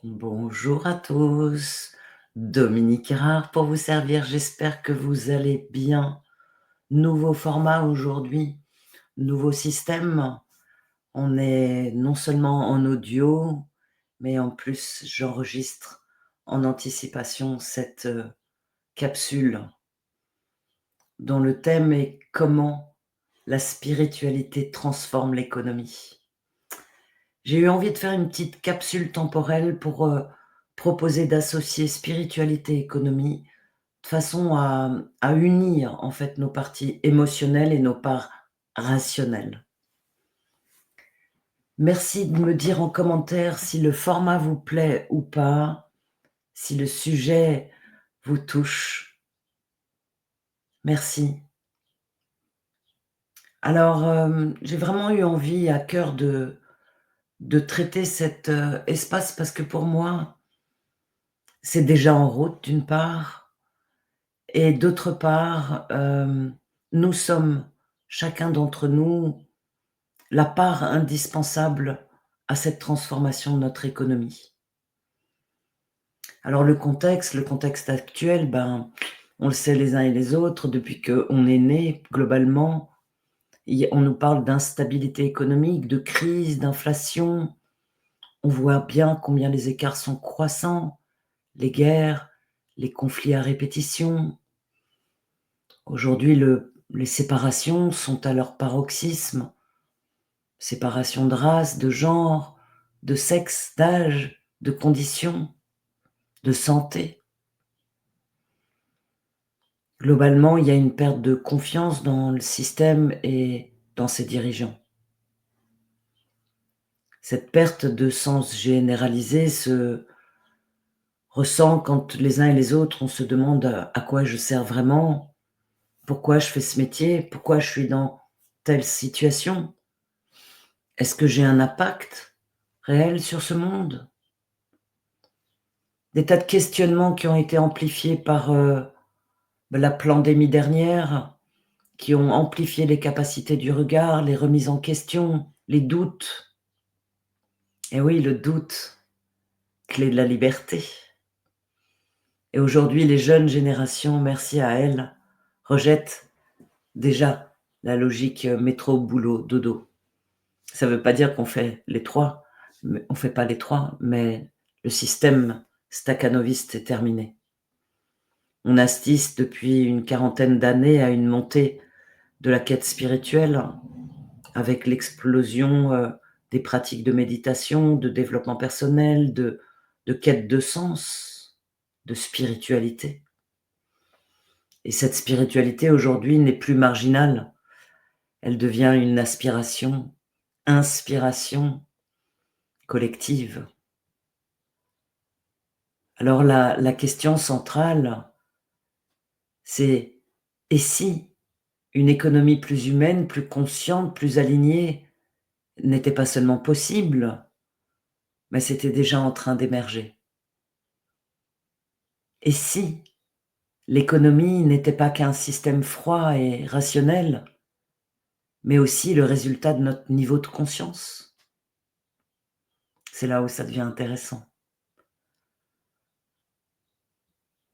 Bonjour à tous, Dominique Erard pour vous servir, j'espère que vous allez bien. Nouveau format aujourd'hui, nouveau système. On est non seulement en audio, mais en plus j'enregistre en anticipation cette capsule dont le thème est comment la spiritualité transforme l'économie. J'ai eu envie de faire une petite capsule temporelle pour proposer d'associer spiritualité et économie de façon à unir en fait nos parties émotionnelles et nos parts rationnelles. Merci de me dire en commentaire si le format vous plaît ou pas, si le sujet vous touche. Merci. Alors, j'ai vraiment eu envie à cœur de traiter cet espace parce que pour moi, c'est déjà en route d'une part. Et d'autre part, nous sommes, chacun d'entre nous, la part indispensable à cette transformation de notre économie. Alors le contexte actuel, on le sait les uns et les autres, depuis qu'on est né, globalement, on nous parle d'instabilité économique, de crise, d'inflation. On voit bien combien les écarts sont croissants, les guerres, les conflits à répétition. Aujourd'hui, les séparations sont à leur paroxysme. Séparation de race, de genre, de sexe, d'âge, de conditions, de santé. Globalement, il y a une perte de confiance dans le système et dans ses dirigeants. Cette perte de sens généralisé se ressent quand les uns et les autres, on se demande à quoi je sers vraiment, pourquoi je fais ce métier, pourquoi je suis dans telle situation. Est-ce que j'ai un impact réel sur ce monde? Des tas de questionnements qui ont été amplifiés par la pandémie dernière, qui ont amplifié les capacités du regard, les remises en question, les doutes. Et oui, le doute, clé de la liberté. Et aujourd'hui, les jeunes générations, merci à elles, rejettent déjà la logique métro, boulot, dodo. Ça ne veut pas dire qu'on fait les trois, on fait pas les trois, mais le système stakhanoviste est terminé. On assiste depuis une quarantaine d'années à une montée de la quête spirituelle, avec l'explosion des pratiques de méditation, de développement personnel, de quête de sens, de spiritualité. Et cette spiritualité aujourd'hui n'est plus marginale, elle devient une aspiration, inspiration collective. Alors la question centrale, c'est: et si une économie plus humaine, plus consciente, plus alignée n'était pas seulement possible, mais c'était déjà en train d'émerger? Et si l'économie n'était pas qu'un système froid et rationnel, mais aussi le résultat de notre niveau de conscience? C'est là où ça devient intéressant.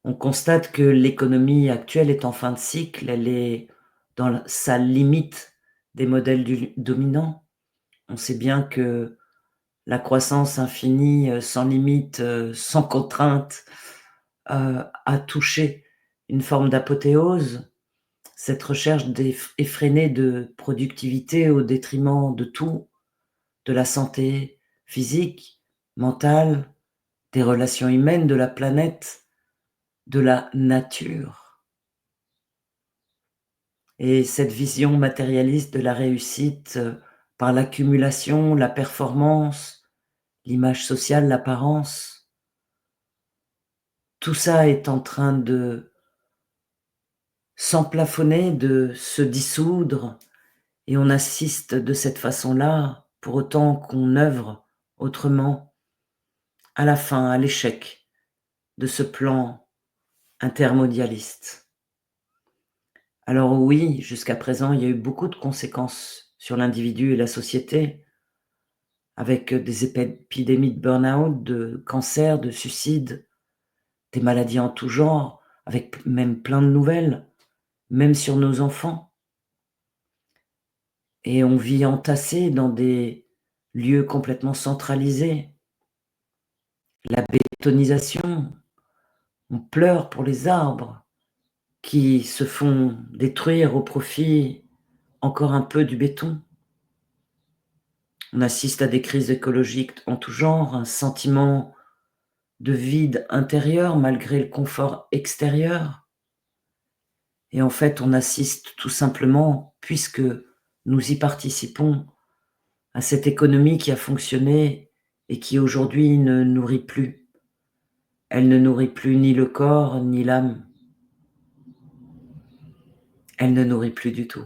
On constate que l'économie actuelle est en fin de cycle, elle est dans sa limite des modèles dominants. On sait bien que la croissance infinie, sans limite, sans contrainte, a touché une forme d'apothéose. Cette recherche effrénée de productivité au détriment de tout, de la santé physique, mentale, des relations humaines, de la planète, de la nature. Et cette vision matérialiste de la réussite, par l'accumulation, la performance, l'image sociale, l'apparence, tout ça est en train de s'emplafonner, de se dissoudre, et on assiste de cette façon-là, pour autant qu'on œuvre autrement, à la fin, à l'échec de ce plan intermondialiste. Alors oui, jusqu'à présent, il y a eu beaucoup de conséquences sur l'individu et la société, avec des épidémies de burn-out, de cancer, de suicide, des maladies en tout genre, avec même plein de nouvelles, même sur nos enfants. Et on vit entassés dans des lieux complètement centralisés. La bétonisation, on pleure pour les arbres qui se font détruire au profit encore un peu du béton. On assiste à des crises écologiques en tout genre, un sentiment de vide intérieur malgré le confort extérieur. Et en fait, on assiste tout simplement, puisque nous y participons, à cette économie qui a fonctionné et qui aujourd'hui ne nourrit plus. Elle ne nourrit plus ni le corps ni l'âme. Elle ne nourrit plus du tout.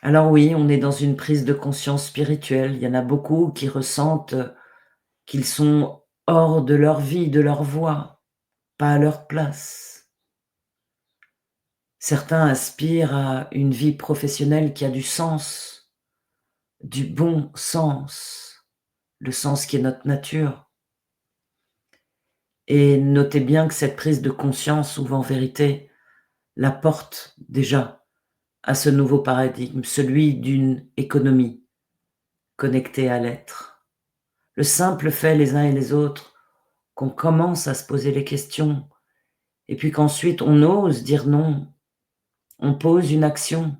Alors oui, on est dans une prise de conscience spirituelle. Il y en a beaucoup qui ressentent qu'ils sont hors de leur vie, de leur voie, pas à leur place. Certains aspirent à une vie professionnelle qui a du sens, du bon sens, le sens qui est notre nature. Et notez bien que cette prise de conscience ouvre en vérité la porte déjà à ce nouveau paradigme, celui d'une économie connectée à l'être. Le simple fait les uns et les autres qu'on commence à se poser les questions et puis qu'ensuite on ose dire non, on pose une action,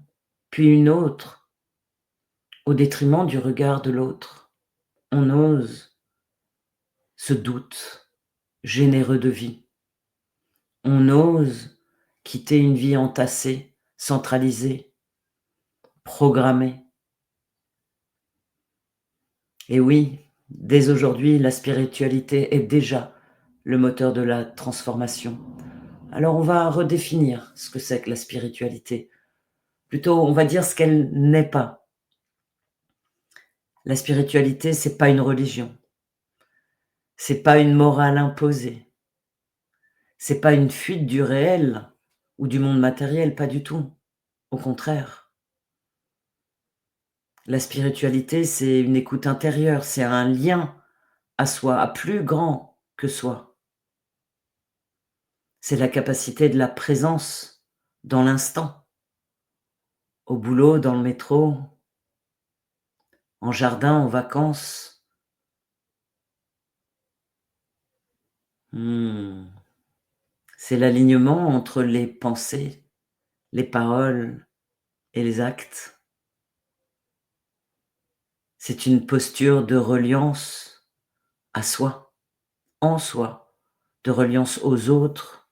puis une autre, au détriment du regard de l'autre. On ose ce doute généreux de vie. On ose quitter une vie entassée, centralisée, programmée. Et oui, dès aujourd'hui, la spiritualité est déjà le moteur de la transformation. Alors on va redéfinir ce que c'est que la spiritualité. Plutôt, on va dire ce qu'elle n'est pas. La spiritualité, c'est pas une religion. C'est pas une morale imposée. C'est pas une fuite du réel ou du monde matériel, pas du tout. Au contraire. La spiritualité, c'est une écoute intérieure, c'est un lien à soi, à plus grand que soi. C'est la capacité de la présence dans l'instant, au boulot, dans le métro, en jardin, en vacances. C'est l'alignement entre les pensées, les paroles et les actes. C'est une posture de reliance à soi, en soi, de reliance aux autres,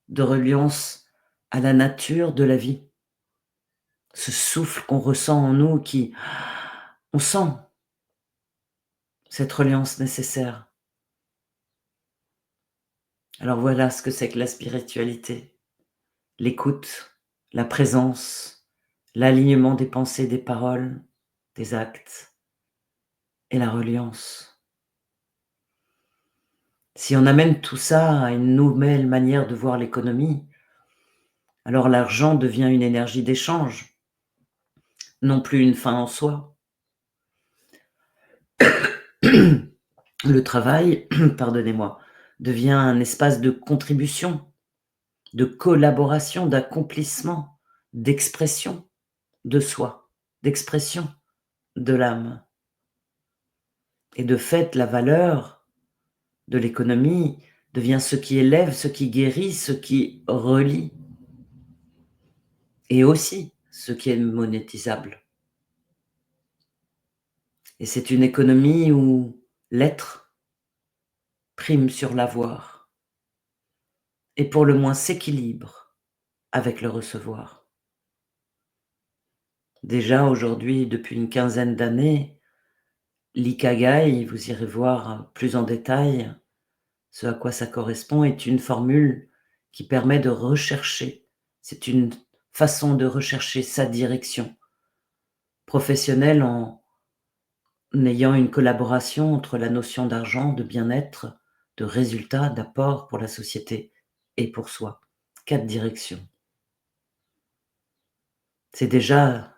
de reliance à la nature de la vie. Ce souffle qu'on ressent en nous qui, on sent cette reliance nécessaire. Alors voilà ce que c'est que la spiritualité. L'écoute, la présence, l'alignement des pensées, des paroles, des actes et la reliance. Si on amène tout ça à une nouvelle manière de voir l'économie, alors l'argent devient une énergie d'échange, non plus une fin en soi. Le travail, pardonnez-moi, devient un espace de contribution, de collaboration, d'accomplissement, d'expression de soi, d'expression de l'âme. Et de fait, la valeur de l'économie devient ce qui élève, ce qui guérit, ce qui relie, et aussi ce qui est monétisable. Et c'est une économie où l'être prime sur l'avoir, et pour le moins s'équilibre avec le recevoir. Déjà aujourd'hui, depuis une quinzaine d'années, l'ikigai, vous irez voir plus en détail ce à quoi ça correspond, est une formule qui permet de rechercher. C'est une façon de rechercher sa direction professionnelle en ayant une collaboration entre la notion d'argent, de bien-être, de résultat, d'apport pour la société et pour soi. 4 directions. C'est déjà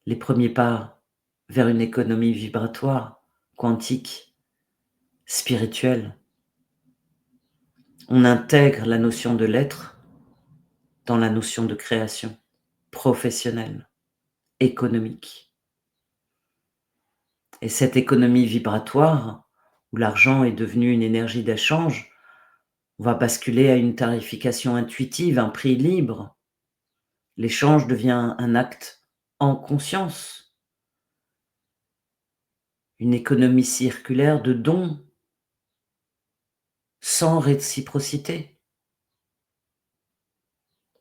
les premiers pas vers une économie vibratoire, quantique, spirituelle. On intègre la notion de l'être dans la notion de création professionnelle, économique. Et cette économie vibratoire, où l'argent est devenu une énergie d'échange, on va basculer à une tarification intuitive, un prix libre. L'échange devient un acte en conscience, une économie circulaire de dons sans réciprocité,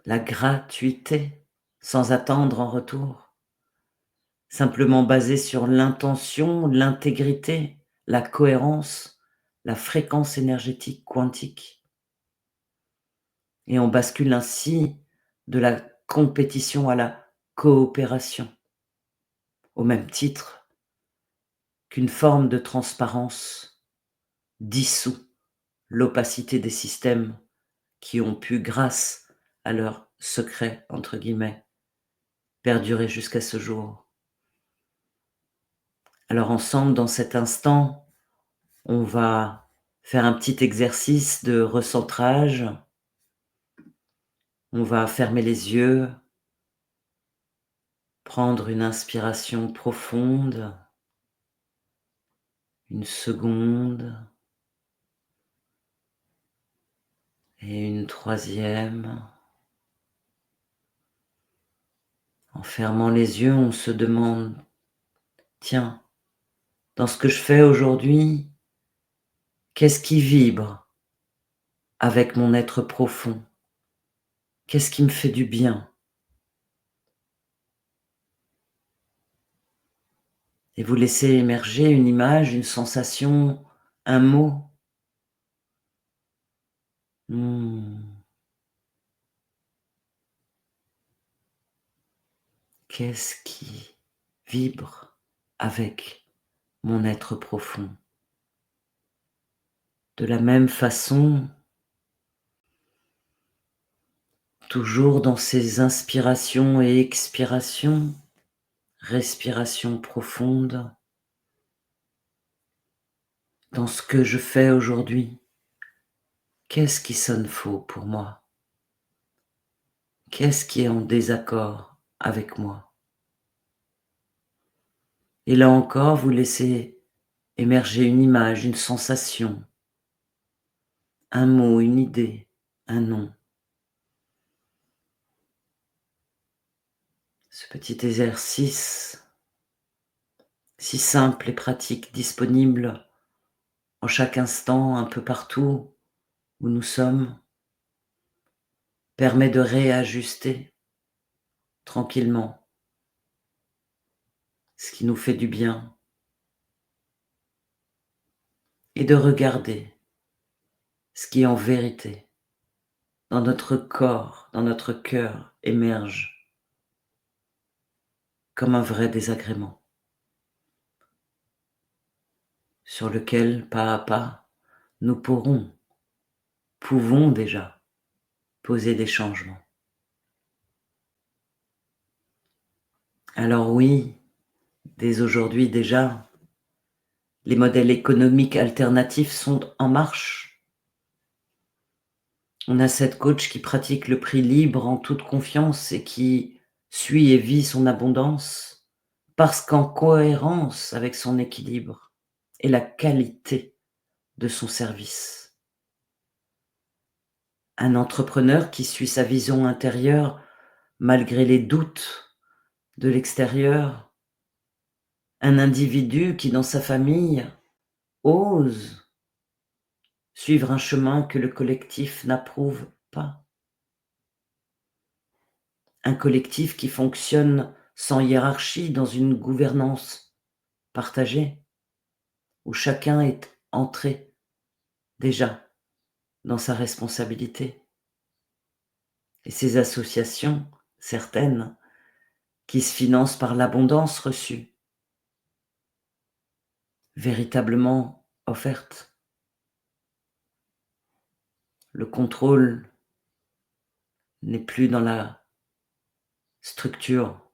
la gratuité sans attendre en retour, simplement basée sur l'intention, l'intégrité, la cohérence, la fréquence énergétique quantique. Et on bascule ainsi de la compétition à la coopération, au même titre qu'une forme de transparence dissout l'opacité des systèmes qui ont pu, grâce à leur secret, entre guillemets, perdurer jusqu'à ce jour. Alors ensemble, dans cet instant, on va faire un petit exercice de recentrage. On va fermer les yeux, prendre une inspiration profonde, une seconde et une troisième. En fermant les yeux, on se demande, tiens, dans ce que je fais aujourd'hui, qu'est-ce qui vibre avec mon être profond? Qu'est-ce qui me fait du bien? Et vous laissez émerger une image, une sensation, un mot. Hmm. Qu'est-ce qui vibre avec mon être profond? De la même façon, toujours dans ces inspirations et expirations, respiration profonde, dans ce que je fais aujourd'hui, qu'est-ce qui sonne faux pour moi? Qu'est-ce qui est en désaccord avec moi? Et là encore, vous laissez émerger une image, une sensation, un mot, une idée, un nom. Ce petit exercice si simple et pratique, disponible en chaque instant, un peu partout où nous sommes, permet de réajuster tranquillement ce qui nous fait du bien et de regarder ce qui en vérité dans notre corps, dans notre cœur émerge comme un vrai désagrément sur lequel, pas à pas, nous pouvons déjà poser des changements. Alors oui, dès aujourd'hui déjà, les modèles économiques alternatifs sont en marche. On a cette coach qui pratique le prix libre en toute confiance et qui suit et vit son abondance parce qu'en cohérence avec son équilibre et la qualité de son service. Un entrepreneur qui suit sa vision intérieure malgré les doutes de l'extérieur. Un individu qui, dans sa famille, ose suivre un chemin que le collectif n'approuve pas. Un collectif qui fonctionne sans hiérarchie dans une gouvernance partagée, où chacun est entré déjà dans sa responsabilité. Et ces associations, certaines, qui se financent par l'abondance reçue, véritablement offerte. Le contrôle n'est plus dans la structure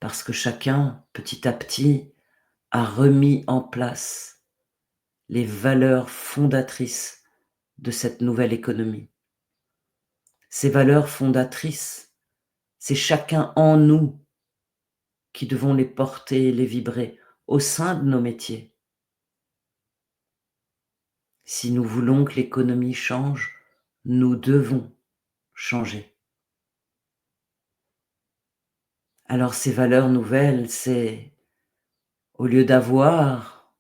parce que chacun, petit à petit, a remis en place les valeurs fondatrices de cette nouvelle économie. Ces valeurs fondatrices, c'est chacun en nous qui devons les porter et les vibrer au sein de nos métiers. Si nous voulons que l'économie change, nous devons changer. Alors ces valeurs nouvelles, c'est au lieu d'avoir,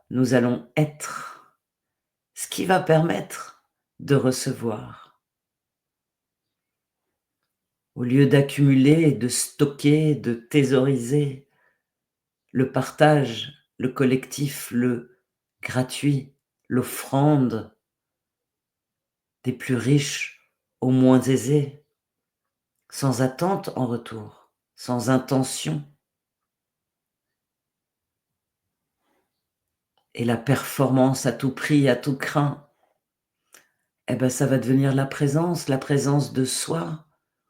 nous allons être, ce qui va permettre de recevoir. Au lieu d'accumuler, de stocker, de thésauriser, le partage, le collectif, le gratuit, l'offrande des plus riches aux moins aisés, sans attente en retour, sans intention. Et la performance à tout prix, à tout crin, eh ben, ça va devenir la présence de soi,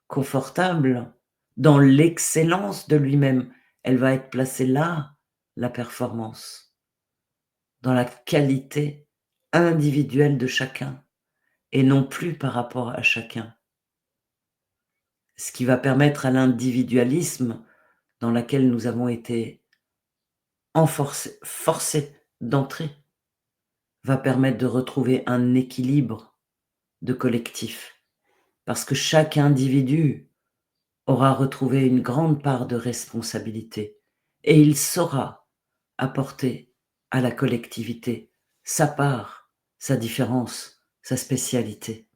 confortable, dans l'excellence de lui-même. Elle va être placée là, la performance, dans la qualité individuelle de chacun et non plus par rapport à chacun. Ce qui va permettre à l'individualisme dans laquelle nous avons été forcés d'entrer, va permettre de retrouver un équilibre de collectif. Parce que chaque individu aura retrouvé une grande part de responsabilité et il saura apporter à la collectivité sa part, sa différence, sa spécialité.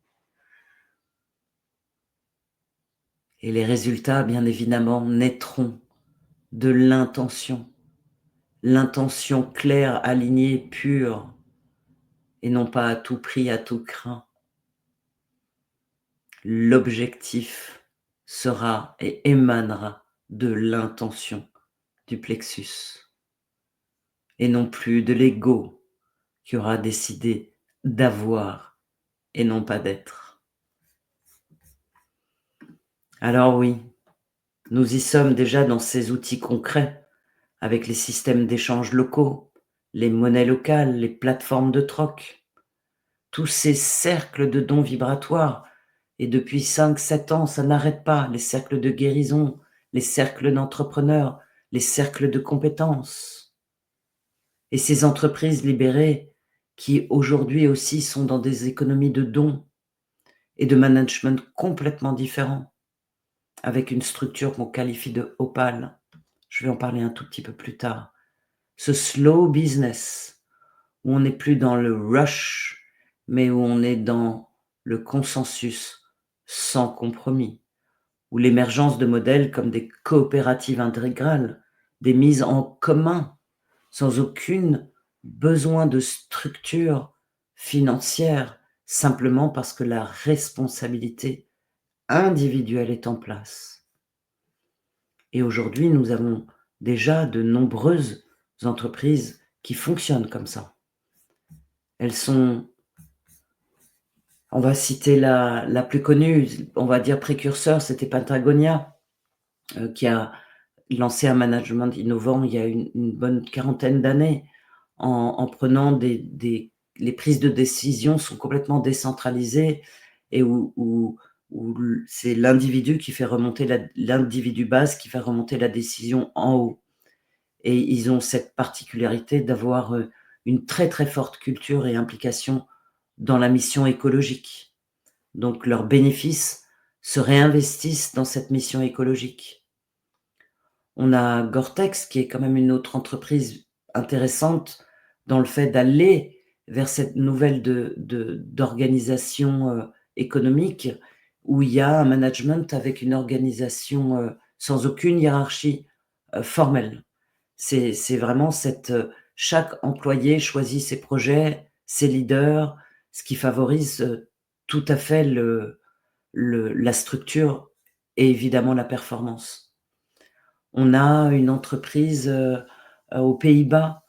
Et les résultats, bien évidemment, naîtront de l'intention claire, alignée, pure, et non pas à tout prix, à tout crin. L'objectif sera et émanera de l'intention du plexus, et non plus de l'ego qui aura décidé d'avoir et non pas d'être. Alors oui, nous y sommes déjà dans ces outils concrets, avec les systèmes d'échange locaux, les monnaies locales, les plateformes de troc, tous ces cercles de dons vibratoires. Et depuis 5-7 ans, ça n'arrête pas, les cercles de guérison, les cercles d'entrepreneurs, les cercles de compétences. Et ces entreprises libérées qui aujourd'hui aussi sont dans des économies de dons et de management complètement différents, avec une structure qu'on qualifie de opale. Je vais en parler un tout petit peu plus tard. Ce slow business, où on n'est plus dans le rush, mais où on est dans le consensus sans compromis, où l'émergence de modèles comme des coopératives intégrales, des mises en commun, sans aucune besoin de structure financière, simplement parce que la responsabilité individuelle est en place. Et aujourd'hui, nous avons déjà de nombreuses entreprises qui fonctionnent comme ça. Elles sont, on va citer la plus connue, on va dire précurseur, c'était Patagonia, qui a lancé un management innovant il y a une bonne quarantaine d'années, en prenant les prises de décision sont complètement décentralisées et où c'est l'individu qui fait remonter l'individu base qui fait remonter la décision en haut. Et ils ont cette particularité d'avoir une très très forte culture et implication dans la mission écologique. Donc leurs bénéfices se réinvestissent dans cette mission écologique. On a Gore-Tex qui est quand même une autre entreprise intéressante dans le fait d'aller vers cette nouvelle d'organisation économique où il y a un management avec une organisation sans aucune hiérarchie formelle. C'est vraiment chaque employé choisit ses projets, ses leaders, ce qui favorise tout à fait la structure et évidemment la performance. On a une entreprise aux Pays-Bas,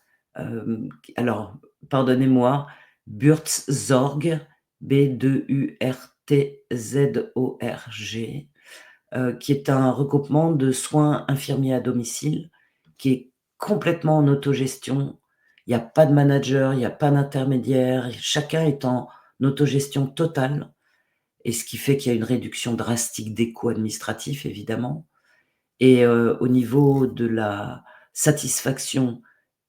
alors pardonnez-moi, Buurtzorg, B-2-U-R-T-Z-O-R-G, qui est un regroupement de soins infirmiers à domicile, qui est complètement en autogestion. Il y a pas de manager, il y a pas d'intermédiaire, chacun est en autogestion totale et ce qui fait qu'il y a une réduction drastique des coûts administratifs évidemment et au niveau de la satisfaction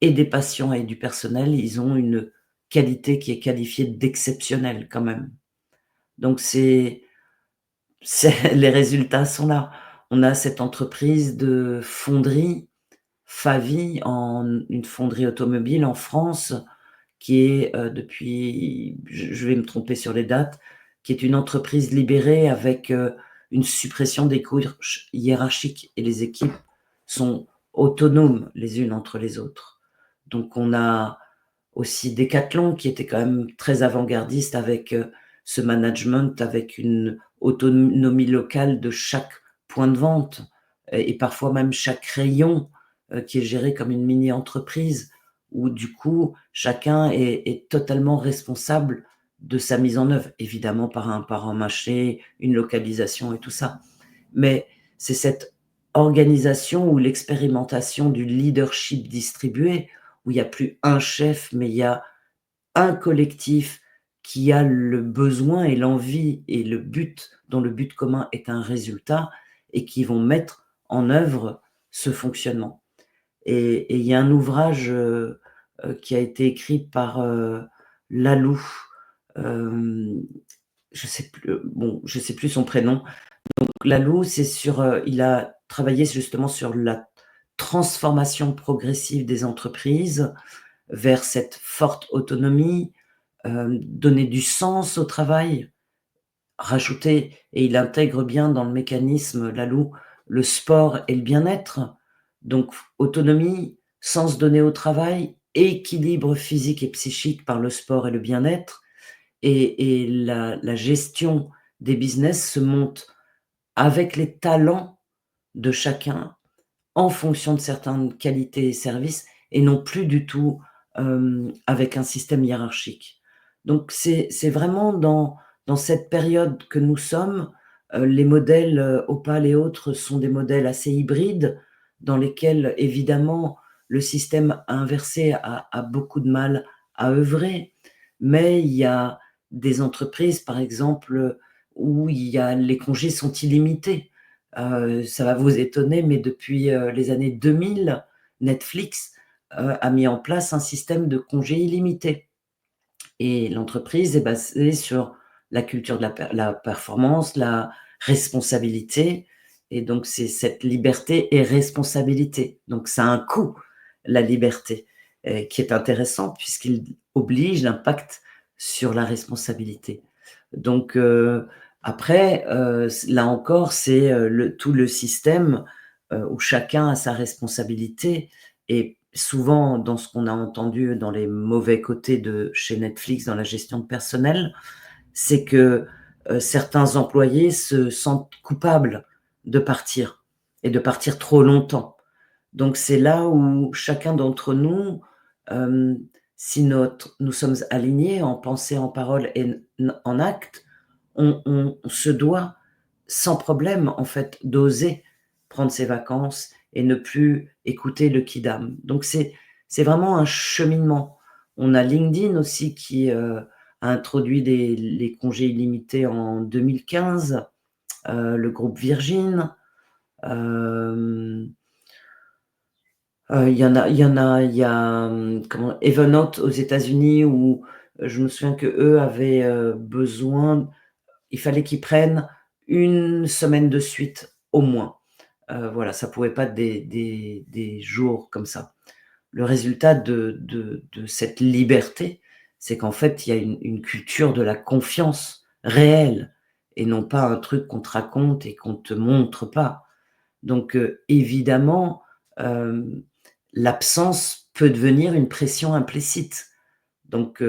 et des patients et du personnel, ils ont une qualité qui est qualifiée d'exceptionnelle quand même. Donc c'est les résultats sont là. On a cette entreprise de fonderie, Favi, une fonderie automobile en France qui est, depuis je vais me tromper sur les dates, qui est une entreprise libérée avec, une suppression des couches hiérarchiques et les équipes sont autonomes les unes entre les autres. Donc on a aussi Decathlon qui était quand même très avant-gardiste avec, ce management, avec une autonomie locale de chaque point de vente et parfois même chaque rayon, qui est géré comme une mini-entreprise où du coup chacun est totalement responsable de sa mise en œuvre, évidemment par un marché, une localisation et tout ça. Mais c'est cette organisation ou l'expérimentation du leadership distribué, où il y a plus un chef, mais il y a un collectif qui a le besoin et l'envie et le but, dont le but commun est un résultat et qui vont mettre en œuvre ce fonctionnement. Et il y a un ouvrage, qui a été écrit par, Laloux, hem, je sais plus, bon, je sais plus son prénom. Donc Laloux, c'est sur, il a travaillé justement sur la transformation progressive des entreprises vers cette forte autonomie, donner du sens au travail, rajouter et il intègre bien dans le mécanisme, Laloux, le sport et le bien-être. Donc autonomie, sens donné au travail, équilibre physique et psychique par le sport et le bien-être et la gestion des business se monte avec les talents de chacun, en fonction de certaines qualités et services et non plus du tout, avec un système hiérarchique. Donc c'est vraiment dans cette période que nous sommes, les modèles, Opal et autres sont des modèles assez hybrides, dans lesquels évidemment le système inversé a beaucoup de mal à œuvrer. Mais il y a des entreprises, par exemple, où il y a les congés sont illimités. Ça va vous étonner, mais depuis, les années 2000, Netflix, a mis en place un système de congés illimités et l'entreprise est basée sur la culture de la performance, la responsabilité et donc c'est cette liberté et responsabilité. Donc ça a un coût, la liberté, qui est intéressant puisqu'il oblige l'impact sur la responsabilité. Donc après, là encore, c'est, tout le système, où chacun a sa responsabilité et souvent dans ce qu'on a entendu dans les mauvais côtés de chez Netflix dans la gestion de personnel, c'est que, certains employés se sentent coupables de partir et de partir trop longtemps. Donc c'est là où chacun d'entre nous, hem, si nous sommes alignés en pensée, en parole et en acte, on se doit sans problème, en fait, d'oser prendre ses vacances et ne plus écouter le quidam. Donc c'est vraiment un cheminement. On a LinkedIn aussi qui, a introduit les congés illimités en 2015, le groupe Virgin, hem il y a, comment Evernote aux États-Unis où, je me souviens qu'eux avaient, besoin il fallait qu'ils prennent une semaine de suite au moins. Voilà, ça pouvait pas être des jours comme ça. Le résultat de cette liberté, c'est qu'en fait, il y a une culture de la confiance réelle et non pas un truc qu'on te raconte et qu'on te montre pas. Donc évidemment, hem, l'absence peut devenir une pression implicite. Donc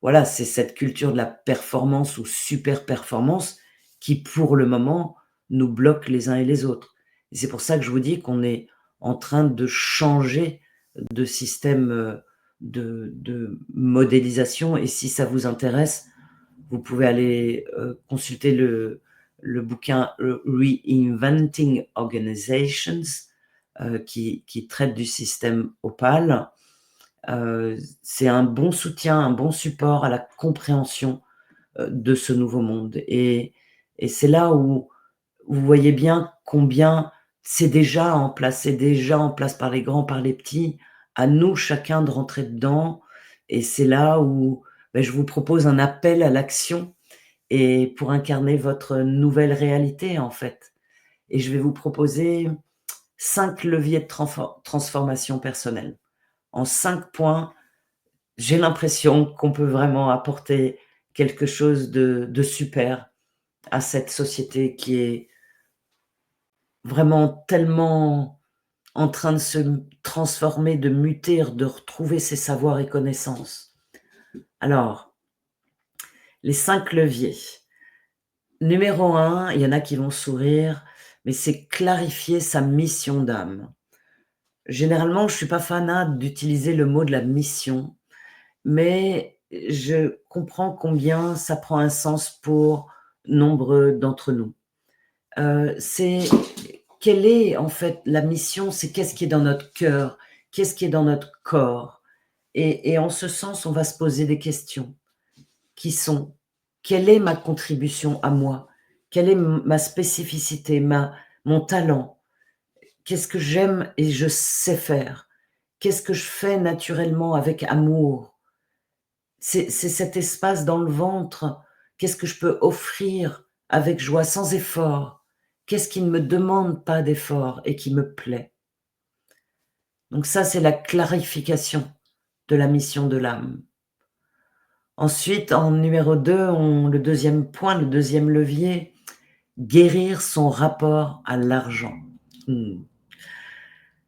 voilà, c'est cette culture de la performance ou super performance qui, pour le moment, nous bloque les uns et les autres. Et c'est pour ça que je vous dis qu'on est en train de changer de système, de modélisation et si ça vous intéresse, vous pouvez aller, consulter le bouquin Reinventing Organizations, qui traite du système Opal. C'est un bon soutien, un bon support à la compréhension de ce nouveau monde. Et c'est là où vous voyez bien combien c'est déjà en place par les grands, par les petits. À nous, chacun, de rentrer dedans. Et c'est là où je vous propose un appel à l'action et pour incarner votre nouvelle réalité, en fait. Et je vais vous proposer 5 leviers de transformation personnelle. En 5 points, j'ai l'impression qu'on peut vraiment apporter quelque chose de super à cette société qui est vraiment tellement en train de se transformer, de muter, de retrouver ses savoirs et connaissances. Alors, les 5 leviers. Numéro 1, il y en a qui vont sourire, mais c'est clarifier sa mission d'âme. Généralement, je suis pas fanat d'utiliser le mot de la mission, mais je comprends combien ça prend un sens pour nombreux d'entre nous. C'est quelle est en fait la mission? C'est qu'est-ce qui est dans notre cœur? Qu'est-ce qui est dans notre corps? Et en ce sens, on va se poser des questions qui sont: quelle est ma contribution à moi? Quelle est ma spécificité, mon talent? Qu'est-ce que j'aime et je sais faire? Qu'est-ce que je fais naturellement avec amour? C'est cet espace dans le ventre. Qu'est-ce que je peux offrir avec joie, sans effort? Qu'est-ce qui ne me demande pas d'effort et qui me plaît? Donc ça, c'est la clarification de la mission de l'âme. Ensuite, en numéro 2, le deuxième point, le deuxième levier, guérir son rapport à l'argent.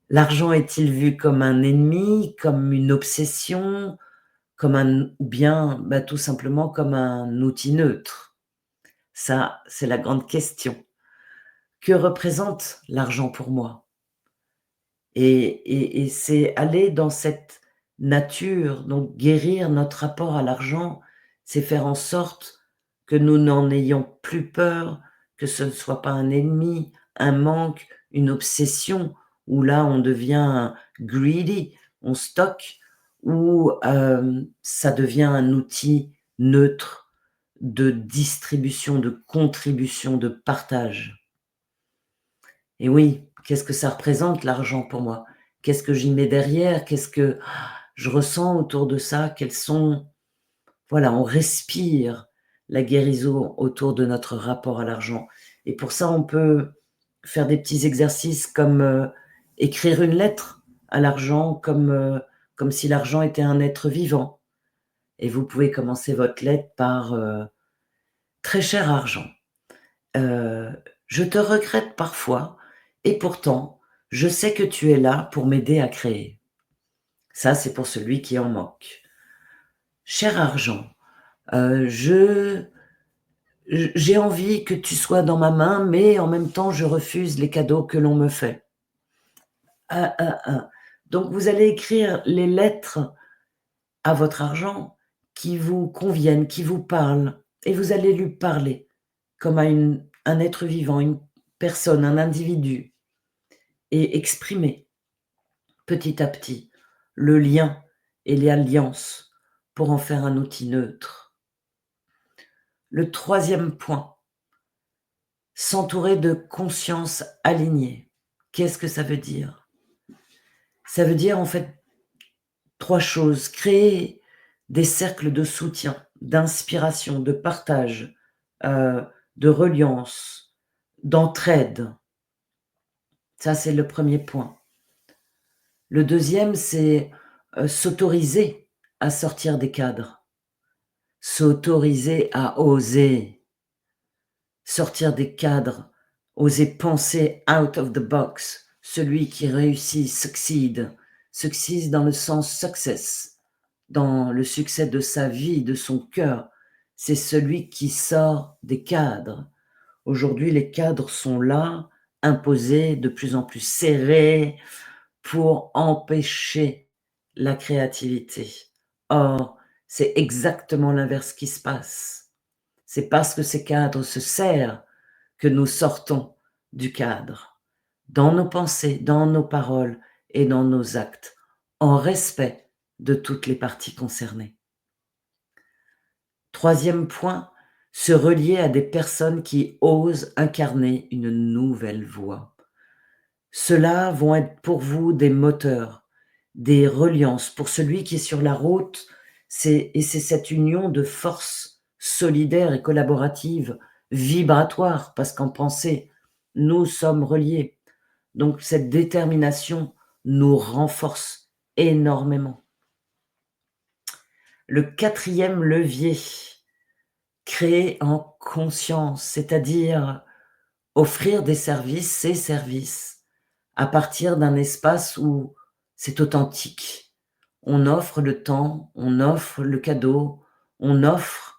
L'argent est-il vu comme un ennemi, comme une obsession, ou bien tout simplement comme un outil neutre? Ça, c'est la grande question. Que représente l'argent pour moi? Et c'est aller dans cette nature, donc guérir notre rapport à l'argent, c'est faire en sorte que nous n'en ayons plus peur, que ce ne soit pas un ennemi, un manque, une obsession, où là on devient greedy, on stocke, ou ça devient un outil neutre de distribution, de contribution, de partage. Et oui, qu'est-ce que ça représente l'argent pour moi? Qu'est-ce que j'y mets derrière? Qu'est-ce que je ressens autour de ça? Voilà, on respire la guérison autour de notre rapport à l'argent. Et pour ça, on peut faire des petits exercices comme, écrire une lettre à l'argent, comme si l'argent était un être vivant. Et vous pouvez commencer votre lettre par, «Très cher argent, Heu, je te regrette parfois et pourtant, je sais que tu es là pour m'aider à créer. Ça, c'est pour celui qui en manque. Cher argent, je j'ai envie que tu sois dans ma main, mais en même temps, je refuse les cadeaux que l'on me fait. Ah. Donc vous allez écrire les lettres à votre argent qui vous conviennent, qui vous parlent et vous allez lui parler comme à un être vivant, une personne, un individu. Et exprimer petit à petit le lien et les alliances pour en faire un outil neutre. Le troisième point, s'entourer de conscience alignée. Qu'est-ce que ça veut dire? Ça veut dire en fait 3 choses: créer des cercles de soutien, d'inspiration, de partage, heu, de reliance, d'entraide. Ça, c'est le premier point. Le deuxième, c'est, s'autoriser à sortir des cadres, s'autoriser à oser sortir des cadres, oser penser out of the box. Celui qui réussit, succeed dans le sens success, dans le succès de sa vie, de son cœur. C'est celui qui sort des cadres. Aujourd'hui, les cadres sont là, imposés, de plus en plus serrés, pour empêcher la créativité. Or, c'est exactement l'inverse qui se passe. C'est parce que ces cadres se serrent que nous sortons du cadre, dans nos pensées, dans nos paroles et dans nos actes, en respect de toutes les parties concernées. Troisième point, se relier à des personnes qui osent incarner une nouvelle voie. Ceux-là vont être pour vous des moteurs, des reliances. Pour celui qui est sur la route, c'est cette union de force solidaire et collaborative, vibratoire, parce qu'en pensée, nous sommes reliés. Donc cette détermination nous renforce énormément. Le quatrième levier, créer en conscience, c'est-à-dire offrir des services, ces services, à partir d'un espace où c'est authentique. On offre le temps, on offre le cadeau, on offre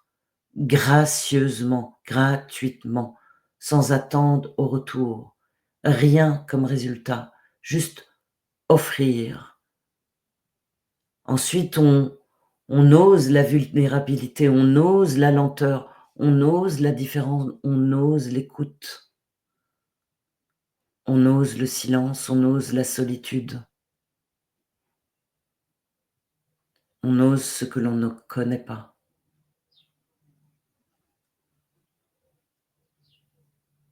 gracieusement, gratuitement, sans attendre au retour. Rien comme résultat, juste offrir. Ensuite, on ose la vulnérabilité, on ose la lenteur, on ose la différence, on ose l'écoute. On ose le silence, on ose la solitude. On ose ce que l'on ne connaît pas.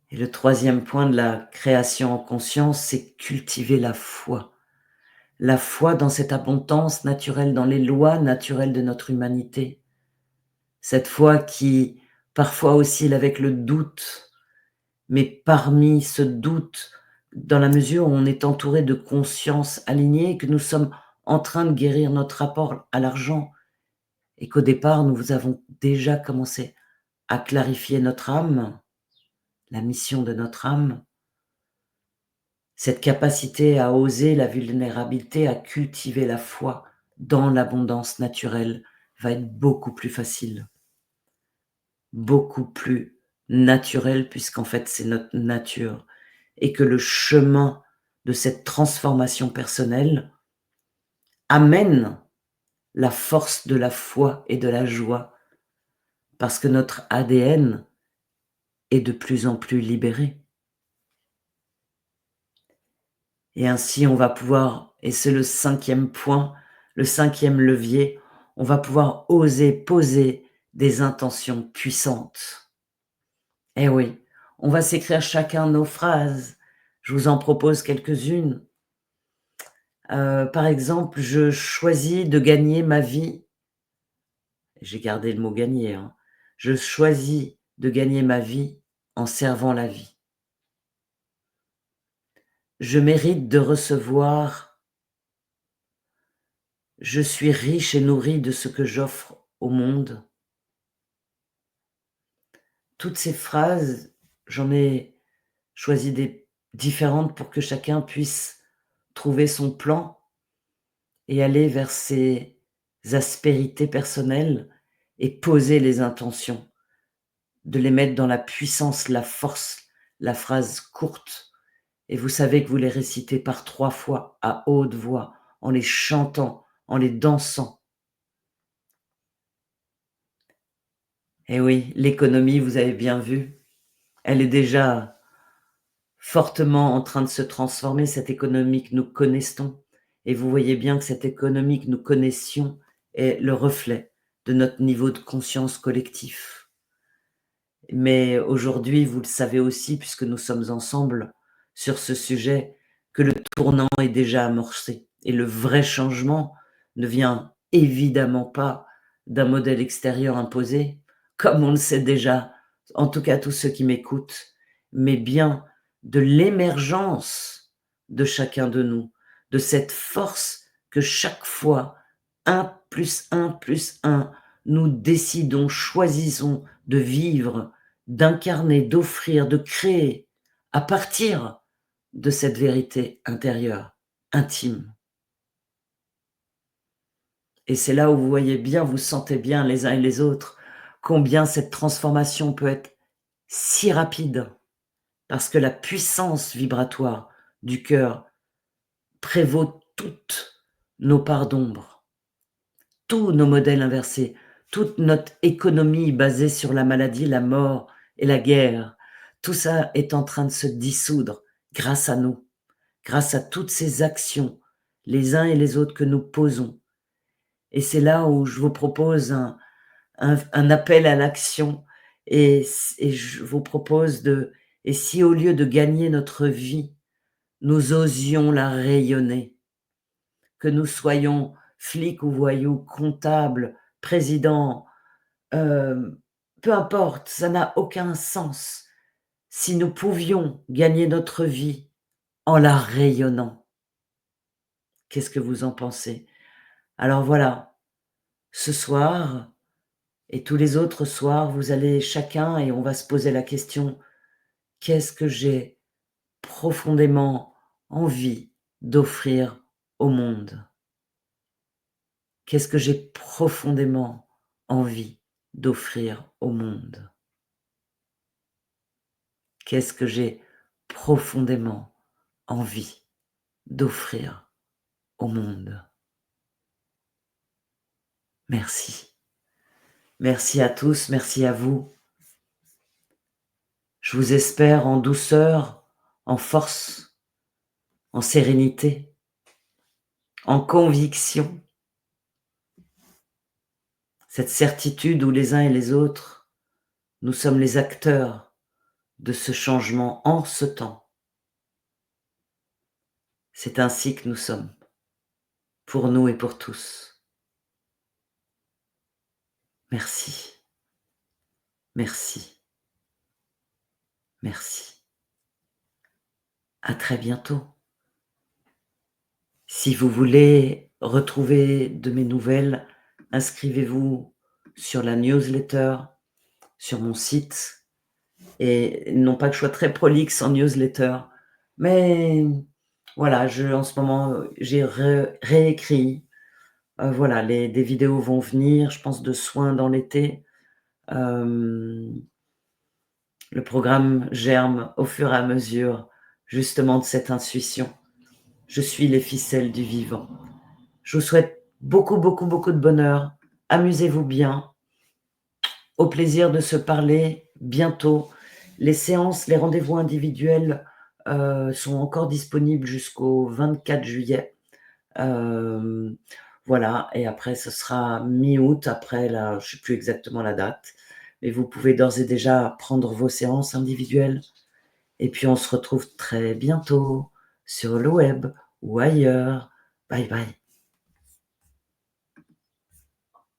Et le troisième point de la création en conscience, c'est cultiver la foi. La foi dans cette abondance naturelle, dans les lois naturelles de notre humanité. Cette foi qui parfois oscille avec le doute, mais parmi ce doute, dans la mesure où on est entouré de consciences alignées, que nous sommes en train de guérir notre rapport à l'argent, et qu'au départ, nous avons déjà commencé à clarifier notre âme, la mission de notre âme, cette capacité à oser la vulnérabilité, à cultiver la foi dans l'abondance naturelle va être beaucoup plus facile, beaucoup plus naturel, puisqu'en fait c'est notre nature, et que le chemin de cette transformation personnelle amène la force de la foi et de la joie, parce que notre ADN est de plus en plus libéré. Et ainsi, on va pouvoir, et c'est le cinquième point, le cinquième levier, on va pouvoir oser poser des intentions puissantes. Eh oui, on va s'écrire chacun nos phrases. Je vous en propose quelques-unes. Par exemple, je choisis de gagner ma vie. J'ai gardé le mot gagner, hein. Je choisis de gagner ma vie en servant la vie. Je mérite de recevoir. Je suis riche et nourri de ce que j'offre au monde. Toutes ces phrases, j'en ai choisi des différentes pour que chacun puisse trouver son plan et aller vers ses aspérités personnelles et poser les intentions, de les mettre dans la puissance, la force, la phrase courte. Et vous savez que vous les récitez par 3 fois à haute voix, en les chantant, en les dansant. Et oui, l'économie, vous avez bien vu, elle est déjà fortement en train de se transformer, cette économie que nous connaissons. Et vous voyez bien que cette économie que nous connaissions est le reflet de notre niveau de conscience collectif. Mais aujourd'hui, vous le savez aussi, puisque nous sommes ensemble sur ce sujet, que le tournant est déjà amorcé. Et le vrai changement ne vient évidemment pas d'un modèle extérieur imposé, comme on le sait déjà, en tout cas tous ceux qui m'écoutent, mais bien de l'émergence de chacun de nous, de cette force que chaque fois, 1 plus 1 plus 1, nous décidons, choisissons de vivre, d'incarner, d'offrir, de créer à partir de cette vérité intérieure, intime. Et c'est là où vous voyez bien, vous sentez bien les uns et les autres, combien cette transformation peut être si rapide, parce que la puissance vibratoire du cœur prévaut toutes nos parts d'ombre, tous nos modèles inversés, toute notre économie basée sur la maladie, la mort et la guerre, Tout ça est en train de se dissoudre grâce à nous, grâce à toutes ces actions, les uns et les autres que nous posons. Et c'est là où je vous propose un appel à l'action et je vous propose et si au lieu de gagner notre vie, nous osions la rayonner, que nous soyons flics ou voyous, comptables, présidents, peu importe, ça n'a aucun sens. Si nous pouvions gagner notre vie en la rayonnant, qu'est-ce que vous en pensez? Alors voilà, ce soir et tous les autres soirs, vous allez chacun et on va se poser la question: «Qu'est-ce que j'ai profondément envie d'offrir au monde? Qu'est-ce que j'ai profondément envie d'offrir au monde? Qu'est-ce que j'ai profondément envie d'offrir au monde?» Merci. Merci à tous, merci à vous. Je vous espère en douceur, en force, en sérénité, en conviction. Cette certitude où les uns et les autres, nous sommes les acteurs de ce changement en ce temps. C'est ainsi que nous sommes, pour nous et pour tous. Merci, merci, merci. À très bientôt. Si vous voulez retrouver de mes nouvelles, inscrivez-vous sur la newsletter, sur mon site. Et non pas que je sois très prolixe en newsletter, mais voilà, en ce moment, j'ai réécrit. Voilà, des vidéos vont venir, je pense de soins dans l'été. Le programme germe au fur et à mesure, justement, de cette intuition. Je suis les ficelles du vivant. Je vous souhaite beaucoup, beaucoup, beaucoup de bonheur. Amusez-vous bien. Au plaisir de se parler bientôt. Les séances, les rendez-vous individuels sont encore disponibles jusqu'au 24 juillet. Voilà, et après ce sera mi-août, après là, je ne sais plus exactement la date, mais vous pouvez d'ores et déjà prendre vos séances individuelles. Et puis on se retrouve très bientôt sur le web ou ailleurs. Bye bye.